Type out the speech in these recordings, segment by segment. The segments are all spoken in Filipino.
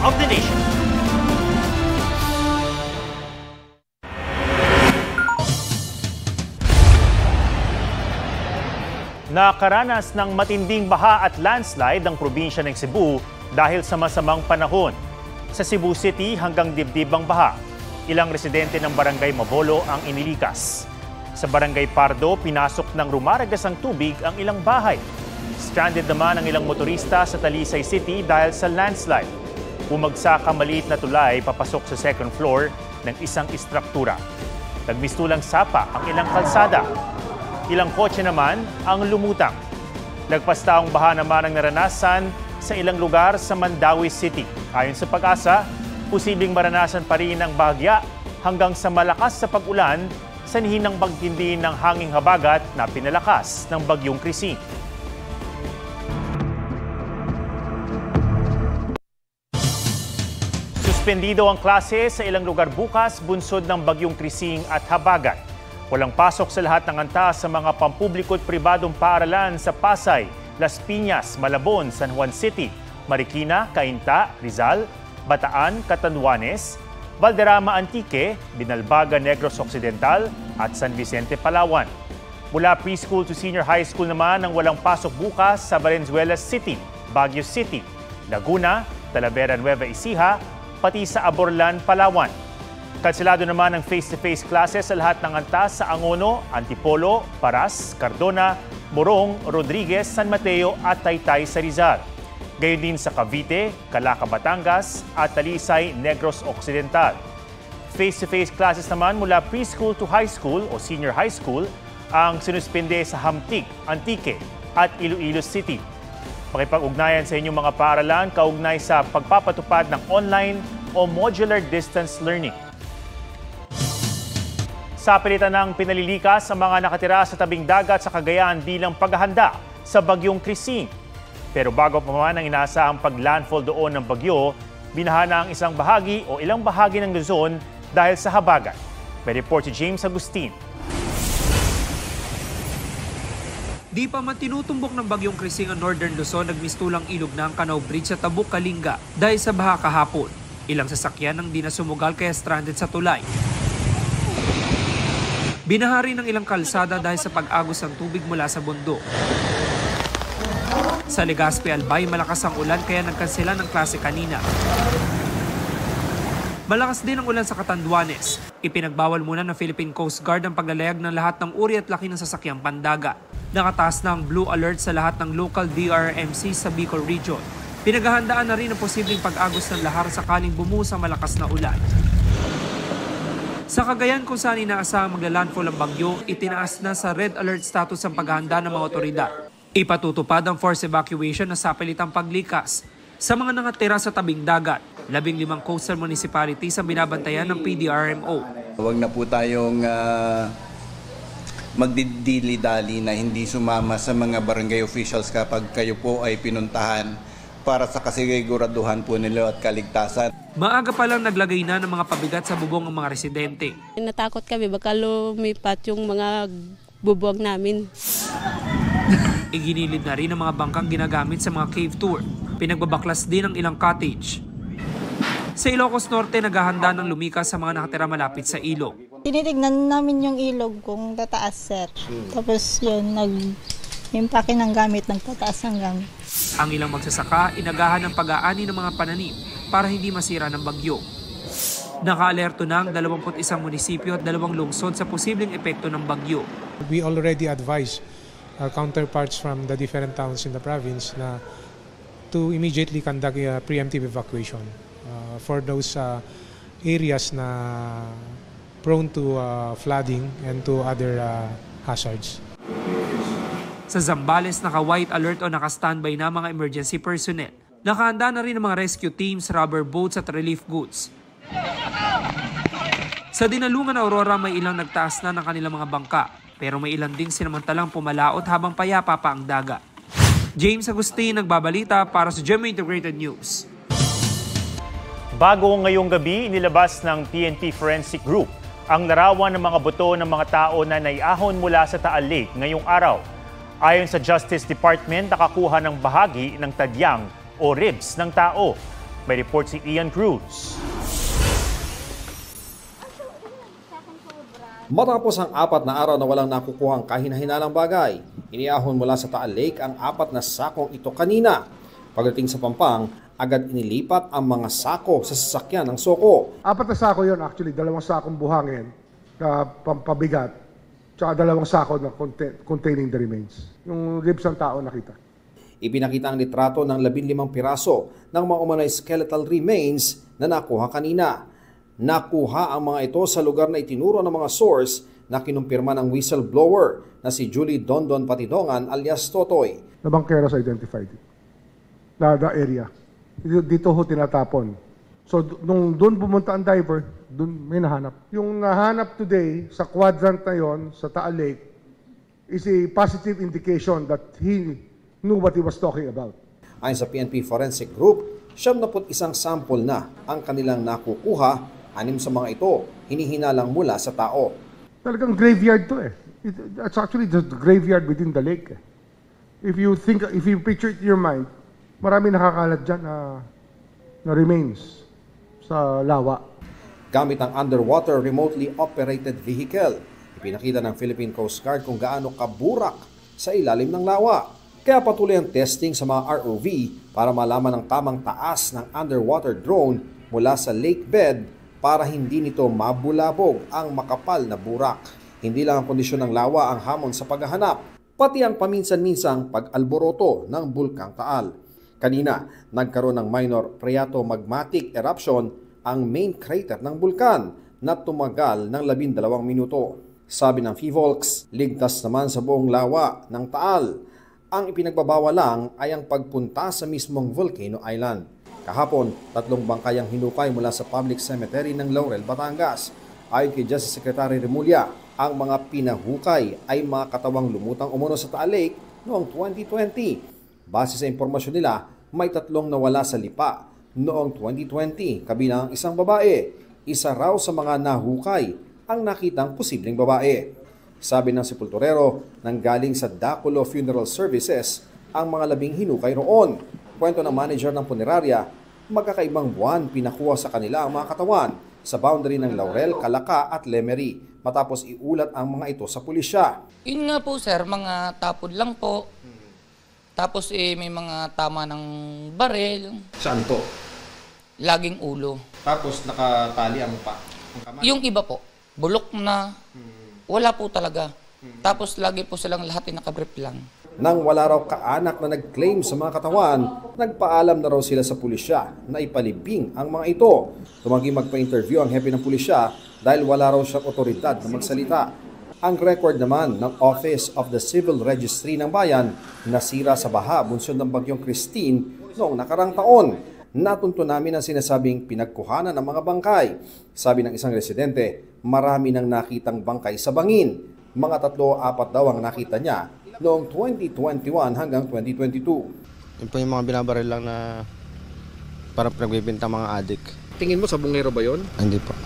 of the nation. Nakaranas ng matinding baha at landslide ang probinsya ng Cebu dahil sa masamang panahon. Sa Cebu City hanggang dibdib ang baha. Ilang residente ng barangay Mabolo ang inilikas. Sa barangay Pardo, pinasok ng rumaragas ang tubig ang ilang bahay. Stranded naman ang ilang motorista sa Talisay City dahil sa landslide. Bumagsak ang maliit na tulay papasok sa second floor ng isang istruktura. Nagmistulang sapa ang ilang kalsada. Ilang kotse naman ang lumutang. Nagpastaong baha naman ang naranasan sa ilang lugar sa Mandawi City. Ayon sa Pag-asa, posibleng maranasan pa rin ang bahagya hanggang sa malakas sa pag-ulan sa nihinang pagtindi ng hanging habagat na pinalakas ng bagyong Krising. Suspendido ang klase sa ilang lugar bukas bunsod ng bagyong Krising at habagat. Walang pasok sa lahat ng antas sa mga pampubliko at pribadong paaralan sa Pasay, Las Piñas, Malabon, San Juan City, Marikina, Cainta, Rizal, Bataan, Catanduanes, Valderrama Antique, Binalbaga, Negros Occidental at San Vicente, Palawan. Mula preschool to senior high school naman ang walang pasok bukas sa Valenzuela City, Baguio City, Laguna, Talavera, Nueva Ecija, pati sa Aborlan, Palawan. Kanselado naman ang face-to-face classes sa lahat ng antas sa Angono, Antipolo, Paras, Cardona, Morong, Rodriguez, San Mateo at Taytay sa Rizal. Gayon din sa Cavite, Calaca, Batangas at Talisay, Negros Occidental. Face-to-face classes naman mula preschool to high school o senior high school ang sinuspende sa Hamtig, Antique at Iloilo City. Pakipag-ugnayan sa inyong mga paaralan kaugnay sa pagpapatupad ng online o modular distance learning. Sa pilitan ng pinalilikas sa mga nakatira sa tabing dagat sa Cagayan bilang paghahanda sa bagyong Krising. Pero bago pa man ang inaasahang pag-landfall doon ng bagyo, binaha na ang isang bahagi o ilang bahagi ng Luzon dahil sa habagat. May report si James Agustin. Di pa man tinutumbok ng bagyong Krising ang Northern Luzon, nagmistulang ilog na ang Canao Bridge sa Tabuk, Kalinga dahil sa baha kahapon. Ilang sasakyan ang di na sumugal kaya stranded sa tulay. Binahari ng ilang kalsada dahil sa pag-agos ng tubig mula sa bundok. Sa Legazpi, Albay, malakas ang ulan kaya nagkansela ng klase kanina. Malakas din ang ulan sa Catanduanes. Ipinagbawal muna ng Philippine Coast Guard ang paglalayag ng lahat ng uri at laki ng sasakyang pandagat. Nakataas na ang blue alert sa lahat ng local DRMC sa Bicol Region. Pinaghahandaan na rin ang posibleng pag-agos ng lahar sakaling bumuhos ang malakas na ulan. Sa Cagayan kung saan inaasahang maglalandfall ang bagyo, itinaas na sa red alert status ang paghahanda ng mga otoridad. Ipatutupad ang forced evacuation na sapilitang paglikas sa mga nakatira sa tabing dagat. 15 coastal municipalities ang binabantayan ng PDRMO. Huwag na po tayong magdidili-dali na hindi sumama sa mga barangay officials kapag kayo po ay pinuntahan para sa kasiguraduhan po nila at kaligtasan. Maaga pa lang naglagay na ng mga pabigat sa bubong ang mga residente. Natakot kami baka lumipat yung mga bubong namin. Iginilid na rin ang mga bangkang ginagamit sa mga cave tour. Pinagbabaklas din ang ilang cottage. Sa Ilocos Norte, naghahanda ng lumikas sa mga nakatira malapit sa ilog. Tinitignan namin yung ilog kung tataas, sir. Tapos yun, nag-impake ng gamit, nagtataas ng gamit. Ang ilang magsasaka, inagahan ng pag-aani ng mga pananim para hindi masira ng bagyo. Naka-alerto na ang 21 munisipyo at 2 lungsod sa posibleng epekto ng bagyo. We already advised our counterparts from the different towns in the province na to immediately conduct a preemptive evacuation for those areas na prone to flooding and to other hazards. Sa Zambales, naka-white alert o naka-standby na mga emergency personnel. Nakahanda na rin ang mga rescue teams, rubber boats at relief goods. Sa Dinalungan, Aurora, may ilang nagtaas na ng kanilang mga bangka. Pero may ilan ding sinamantalang pumalaot habang payapa pa ang dagat. James Agustin, nagbabalita para sa GMA Integrated News. Bago ngayong gabi, inilabas ng PNP Forensic Group ang larawan ng mga buto ng mga tao na naiahon mula sa Taal Lake ngayong araw. Ayon sa Justice Department, nakakuha ng bahagi ng tadyang o ribs ng tao. May report si Ian Cruz. Matapos ang 4 na araw na walang nakukuhang kahina-hinalang bagay, iniahon mula sa Taal Lake ang 4 na sakong ito kanina. Pagdating sa Pampang, agad inilipat ang mga sako sa sasakyan ng Soko. 4 na sako yon, actually 2 sakong buhangin na pampabigat, tsaka 2 sako na containing the remains. Yung ribs ng tao nakita. Ipinakita ang litrato ng 15 piraso ng mga umano'y skeletal remains na nakuha kanina. Nakuha ang mga ito sa lugar na itinuro ng mga source na kinumpirma ng whistleblower na si Julie Dondon Patidongan alias Totoy. The bankeros identified it. The area. Dito ho tinatapon. So nung doon pumunta ang diver, doon may nahanap. Yung nahanap today sa quadrant na yon sa Taal Lake is a positive indication that he knew what he was talking about. Ayon sa PNP Forensic Group, 71 sample na ang kanilang nakukuha. 6 sa mga ito, hinihinalang mula sa tao. Talagang graveyard to eh. It's actually the graveyard within the lake. If you picture it in your mind, marami nakakalat dyan na remains sa lawa. Gamit ang underwater remotely operated vehicle, ipinakita ng Philippine Coast Guard kung gaano kaburak sa ilalim ng lawa. Kaya patuloy ang testing sa mga ROV para malaman ang tamang taas ng underwater drone mula sa lake bed para hindi nito mabulabog ang makapal na burak. Hindi lang ang kondisyon ng lawa ang hamon sa paghahanap, pati ang paminsan-minsang pag-alboroto ng Bulkang Taal. Kanina, nagkaroon ng minor phreatomagmatic eruption ang main crater ng bulkan na tumagal ng 12 minuto. Sabi ng PHIVOLCS, ligtas naman sa buong lawa ng Taal. Ang ipinagbabawal lang ay ang pagpunta sa mismong Volcano Island. Kahapon, 3 bangkay ang hinukay mula sa public cemetery ng Laurel, Batangas. Ayon kay Justice Secretary Remulla, ang mga pinahukay ay mga katawang lumutang umuno sa Taal Lake noong 2020. Base sa impormasyon nila, may 3 nawala sa lipa noong 2020, kabilang ang isang babae. Isa raw sa mga nahukay ang nakitang posibleng babae. Sabi ng sepulturero, nanggaling sa Daculo Funeral Services ang mga 10 hinukay roon. Kwento ng manager ng punerarya, magkakaibang buwan pinakuha sa kanila ang mga katawan sa boundary ng Laurel, Calaca at Lemery matapos iulat ang mga ito sa pulisya. Yun nga po sir, mga tapon lang po. Tapos may mga tama ng baril. Saan to? Laging ulo. Tapos nakatali ang pa? Yung iba po, bulok na. Wala po talaga. Tapos lagi po silang lahat nakabrief lang. Nang wala raw kaanak na nag-claim sa mga katawan, nagpaalam na raw sila sa pulisya na ipalibing ang mga ito. Tumanggi magpa-interview ang hepe ng pulisya dahil wala raw siyang otoridad na magsalita. Ang record naman ng Office of the Civil Registry ng Bayan nasira sa baha bunsod ng bagyong Christine noong nakarang taon. Natunto namin ang sinasabing pinagkuhanan ng mga bangkay. Sabi ng isang residente, marami nang nakitang bangkay sa bangin. Mga 3-4 daw ang nakita niya noong 2021 hanggang 2022. Yun po yung mga binabaril lang na parang pinagbibinta mga adik. Tingin mo sa bungero ba yun? Hindi po.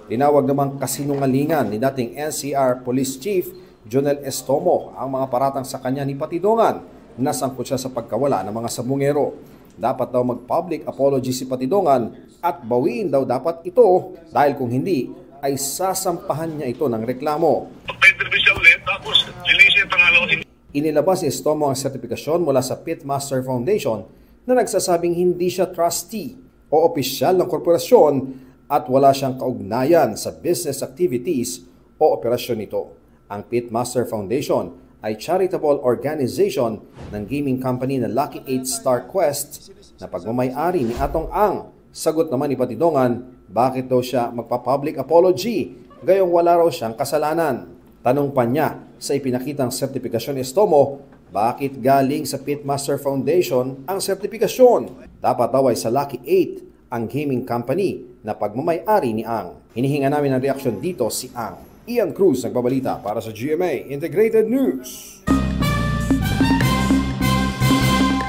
Tinawag namang kasinungalingan ni dating NCR Police Chief Jonel Estomo ang mga paratang sa kanya ni Patidongan na sangkot siya sa pagkawala ng mga sabungero. Dapat daw mag-public apology si Patidongan at bawiin daw dapat ito dahil kung hindi ay sasampahan niya ito ng reklamo. Inilabas ni Estomo ang sertifikasyon mula sa Pitmaster Foundation na nagsasabing hindi siya trustee o opisyal ng korporasyon at wala siyang kaugnayan sa business activities o operasyon nito. Ang Pitmaster Foundation ay charitable organization ng gaming company na Lucky 8 Star Quest na pagmamay-ari ni Atong Ang. Sagot naman ni Patidongan, bakit daw siya magpa-public apology gayong wala raw siyang kasalanan. Tanong pa niya sa ipinakitang sertifikasyon ni Estomo, bakit galing sa Pitmaster Foundation ang sertifikasyon? Dapat daw ay sa Lucky 8 ang gaming company na pagmamay-ari ni Ang. Hinihinga namin ang reaksyon dito si Ang. Ian Cruz nagbabalita para sa GMA Integrated News.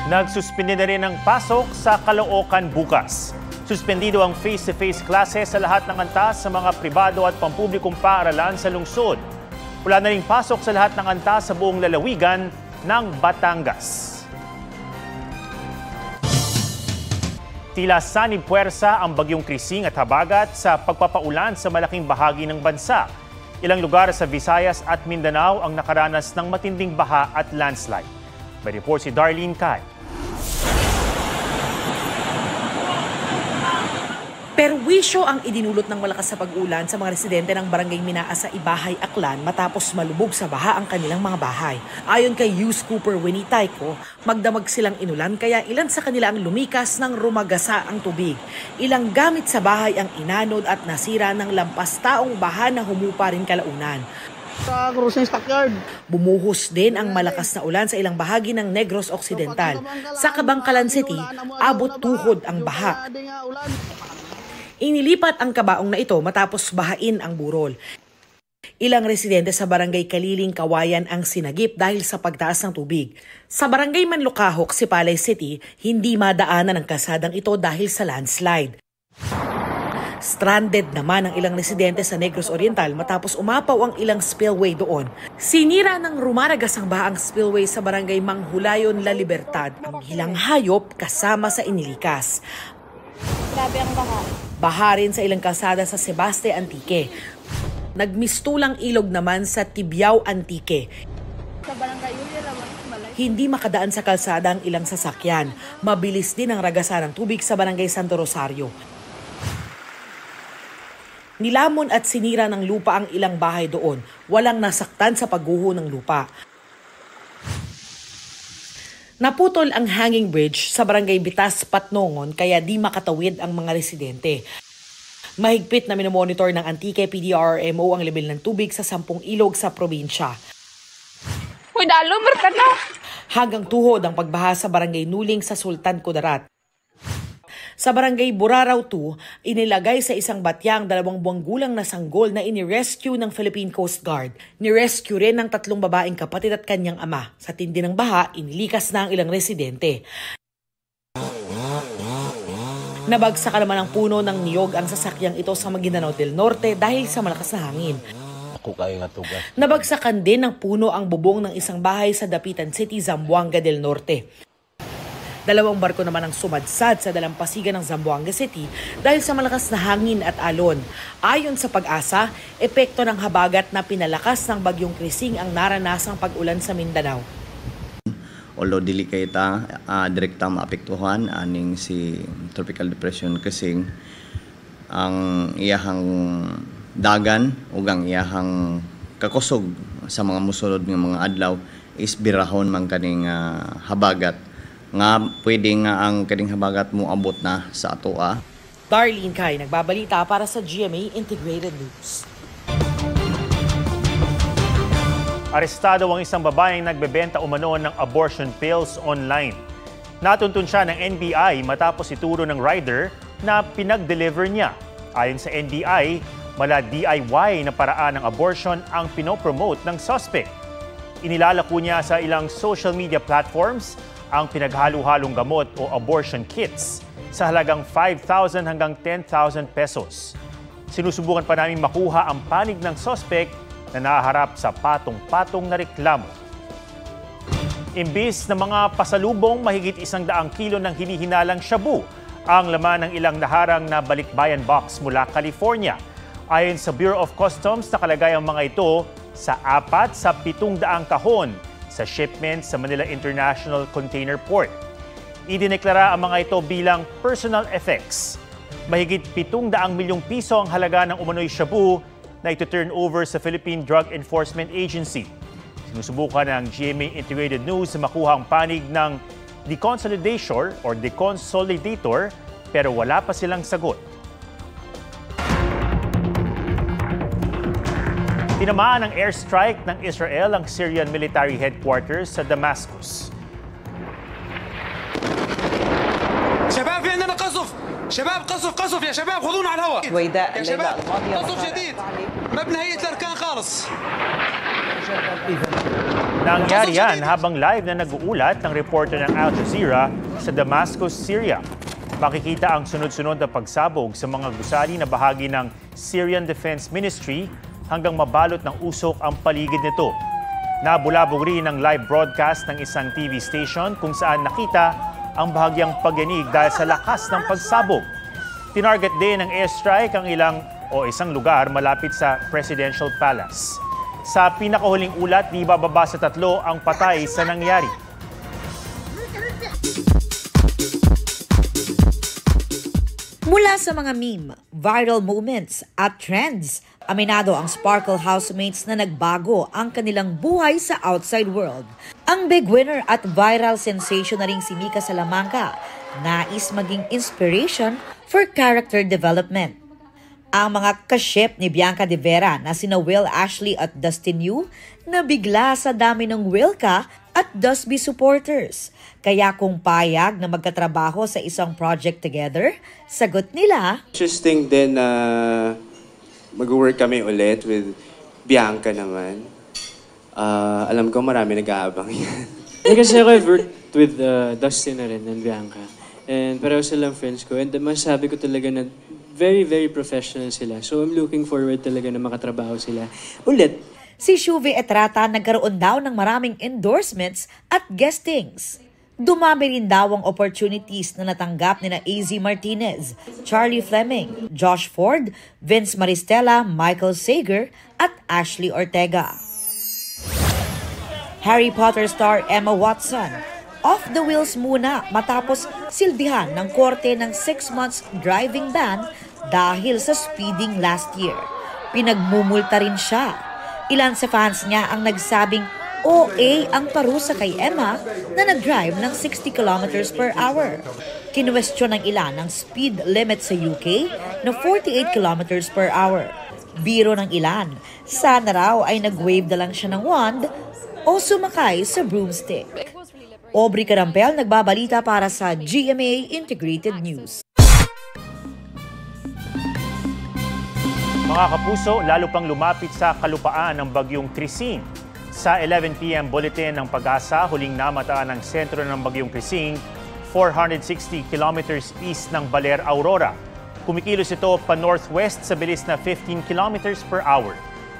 Nagsuspindi na rin ang pasok sa Caloocan bukas. Suspendido ang face-to-face classes sa lahat ng antas sa mga pribado at pampublikong paaralan sa lungsod. Wala na ring pasok sa lahat ng antas sa buong lalawigan ng Batangas. Tila sanib puwersa ang bagyong Krising at Habagat sa pagpapaulan sa malaking bahagi ng bansa. Ilang lugar sa Visayas at Mindanao ang nakaranas ng matinding baha at landslide. May report si Darlene Kai. Perwisyo ang idinulot ng malakas sa pag-ulan sa mga residente ng Barangay Minaa sa Ibahay, Aklan matapos malubog sa baha ang kanilang mga bahay. Ayon kay Hughes Cooper Winnie Taiko, magdamag silang inulan kaya ilan sa kanila ang lumikas nang rumagasa ang tubig. Ilang gamit sa bahay ang inanod at nasira ng lampas taong baha na humupa rin kalaunan. Sa Cruising Stockyard. Bumuhos din ang malakas na ulan sa ilang bahagi ng Negros Occidental. Sa Kabangkalan City, abot tuhod ang baha. Inilipat ang kabaong na ito matapos bahain ang burol. Ilang residente sa Barangay Kaliling, Kawayan ang sinagip dahil sa pagtaas ng tubig. Sa Barangay Manlukahok, Sipalay City, hindi madaanan ang kasadang ito dahil sa landslide. Stranded naman ang ilang residente sa Negros Oriental matapos umapaw ang ilang spillway doon. Sinira ng rumaragas ang bahaang spillway sa Barangay Manghulayon, La Libertad ang ilang hayop kasama sa inilikas. Grabe ang baha. Baha rin sa ilang kalsada sa Sebaste, Antique. Nagmistulang ilog naman sa Tibiao, Antique. Sa Barangay Ulia, Hindi makadaan sa kalsada ang ilang sasakyan. Mabilis din ang ragasan ng tubig sa Barangay Santo Rosario. Nilamon at sinira ng lupa ang ilang bahay doon. Walang nasaktan sa pagguho ng lupa. Naputol ang hanging bridge sa Barangay Bitas, Patnongon kaya di makatawid ang mga residente. Mahigpit na minomonitor ng Antique PDRMO ang level ng tubig sa 10 ilog sa probinsya. Hanggang tuhod ang pagbaha sa Barangay Nuling sa Sultan Kudarat. Sa Barangay Buraraw 2, inilagay sa isang batyang 2 buwang gulang na sanggol na inirescue ng Philippine Coast Guard. Nirescue rin ng 3 babaeng kapatid at kanyang ama. Sa tindi ng baha, inilikas na ang ilang residente. Nabagsakan naman ang puno ng niyog ang sasakyang ito sa Maguindanao del Norte dahil sa malakas na hangin. Nabagsakan din ng puno ang bubong ng isang bahay sa Dapitan City, Zamboanga del Norte. 2 barko naman ang sumadsad sa dalampasigan ng Zamboanga City dahil sa malakas na hangin at alon. Ayon sa Pag-asa, epekto ng habagat na pinalakas ng bagyong Krising ang naranasang pag-ulan sa Mindanao. Although dili kay ta direkta maapektuhan aning si Tropical Depression Krising, ang iyahang dagan ug ang iyahang kakusog sa mga mosunod nga mga adlaw is birahon man kaning habagat nga pwede nga ang kading habagat mo abot na sa atoa. Darlene Kai, nagbabalita para sa GMA Integrated News. Arestado ang isang babaeng nagbebenta umano ng abortion pills online. Natuntun siya ng NBI matapos ituro ng rider na pinag-deliver niya. Ayon sa NBI, mala DIY na paraan ng abortion ang pinopromote ng suspect. Inilalako niya sa ilang social media platforms ang pinaghalo-halong gamot o abortion kits sa halagang 5,000 hanggang 10,000 pesos. Sinusubukan pa namin makuha ang panig ng suspect na nahaharap sa patong-patong na reklamo. Imbis na mga pasalubong, mahigit 100 kilo ng hinihinalang shabu ang laman ng ilang naharang na balikbayan box mula California. Ayon sa Bureau of Customs, nakalagay ang mga ito sa 4 sa 700 kahon sa shipment sa Manila International Container Port. Idineklara ang mga ito bilang personal effects. Mahigit 700 milyong piso ang halaga ng umano'y shabu na ito-turn over sa Philippine Drug Enforcement Agency. Sinusubukan ng GMA Integrated News na makuha ang panig ng deconsolidator pero wala pa silang sagot. Tinamaan ng airstrike ng Israel ang Syrian military headquarters sa Damascus. شباب في عندنا قصف شباب قصف يا شباب خذونا على الهواء يا شباب قصف جديد مبنى هيئة الأركان خالص. Nangyari yan habang live na nag-uulat ng reporter ng Al Jazeera sa Damascus, Syria. Makikita ang sunod-sunod na pagsabog sa mga gusali na bahagi ng Syrian Defense Ministry hanggang mabalot ng usok ang paligid nito. Nabulabog rin ang live broadcast ng isang TV station kung saan nakita ang bahagyang pagyanig dahil sa lakas ng pagsabog. Tinarget din ng airstrike ang isang lugar malapit sa Presidential Palace. Sa pinakahuling ulat, di bababa sa 3 ang patay sa nangyari. Mula sa mga meme, viral moments at trends, aminado ang Sparkle housemates na nagbago ang kanilang buhay sa outside world. Ang big winner at viral sensation na ring si Mika Salamanca, nais maging inspiration for character development. Ang mga kaship ni Bianca De Vera na sina Will Ashley at Dustin Yu na bigla sa dami ng Wilka at Dusby supporters. Kaya kung payag na magkatrabaho sa isang project together, sagot nila, interesting din na mag-work kami ulit with Bianca naman. Alam ko marami nag-aabang yan. Kasi ako worked with Dustin na rin and Bianca. And pareho silang friends ko. And masasabi ko talaga na very, very professional sila. So I'm looking forward talaga na makatrabaho sila ulit. Si Shuvi Etrata nagkaroon daw ng maraming endorsements at guestings. Dumami rin daw ang opportunities na natanggap ni na AZ Martinez, Charlie Fleming, Josh Ford, Vince Maristella, Michael Sager at Ashley Ortega. Harry Potter star Emma Watson, off the wheels muna matapos silbihan ng korte ng 6 months driving ban dahil sa speeding last year. Pinagmumulta rin siya. Ilan sa fans niya ang nagsabing OA ang parusa kay Emma na nag-drive ng 60 kilometers per hour. Kinwestiyon ng ilan ang speed limit sa UK na 48 kilometers per hour. Biro ng ilan, sana raw ay nag-wave na lang siya ng wand o sumakay sa broomstick. Aubrey Carampel nagbabalita para sa GMA Integrated News. Mga kapuso, lalo pang lumapit sa kalupaan ng bagyong Krising. Sa 11 p.m. bulletin ng Pag-asa, huling namataan ang sentro ng bagyong Krising, 460 kilometers east ng Baler, Aurora. Kumikilos ito pa-northwest sa bilis na 15 kilometers per hour.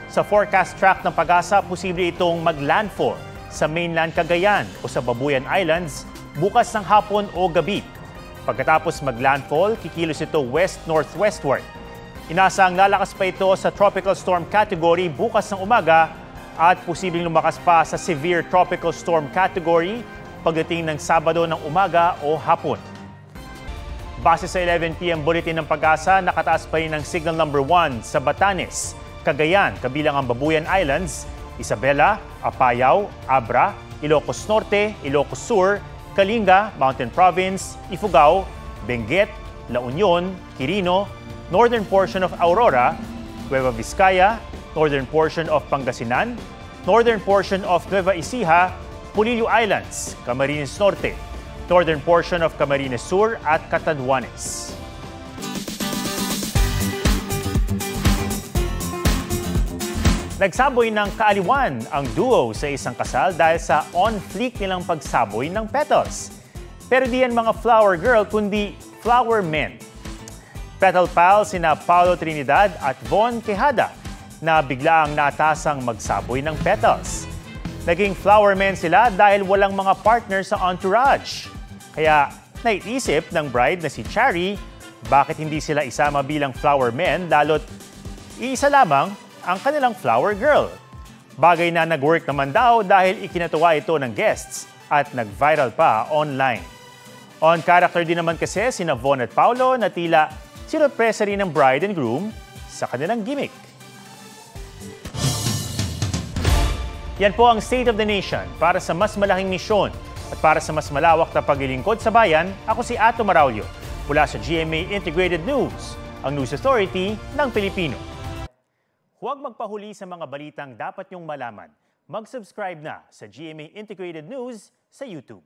Sa forecast track ng Pag-asa, posible itong maglandfall sa mainland Cagayan o sa Babuyan Islands bukas ng hapon o gabi. Pagkatapos maglandfall, kikilos ito west-northwestward. Inaasang lalakas pa ito sa tropical storm category bukas ng umaga at posibleng lumakas pa sa severe tropical storm category pagdating ng Sabado ng umaga o hapon. Base sa 11 p.m. bulletin ng Pag-asa, nakataas pa rin ang signal number 1 sa Batanes, Cagayan, kabilang ang Babuyan Islands, Isabela, Apayao, Abra, Ilocos Norte, Ilocos Sur, Kalinga, Mountain Province, Ifugao, Benguet, La Union, Quirino, northern portion of Aurora, Nueva Vizcaya, northern portion of Pangasinan, northern portion of Nueva Ecija, Pulilio Islands, Camarines Norte, northern portion of Camarines Sur at Catanduanes. Nagsaboy ng kaaliwan ang duo sa isang kasal dahil sa on-fleek nilang pagsaboy ng petals. Pero di yan mga flower girl kundi flower men. Petal pals sina Paulo Trinidad at Von Quejada na biglaang natasang magsaboy ng petals. Naging flower men sila dahil walang mga partner sa entourage. Kaya naiisip ng bride na si Chari bakit hindi sila isama bilang flower men lalo't iisa lamang ang kanilang flower girl. Bagay na nag-work naman daw dahil ikinatuwa ito ng guests at nag-viral pa online. On character din naman kasi sina Von at Paulo na tila sinurpresa rin ng bride and groom sa kanilang gimmick. Yan po ang State of the Nation. Para sa mas malaking misyon at para sa mas malawak na paglilingkod sa bayan, ako si Ato Maraulio mula sa GMA Integrated News, ang News Authority ng Pilipino. Huwag magpahuli sa mga balitang dapat niyong malaman. Mag-subscribe na sa GMA Integrated News sa YouTube.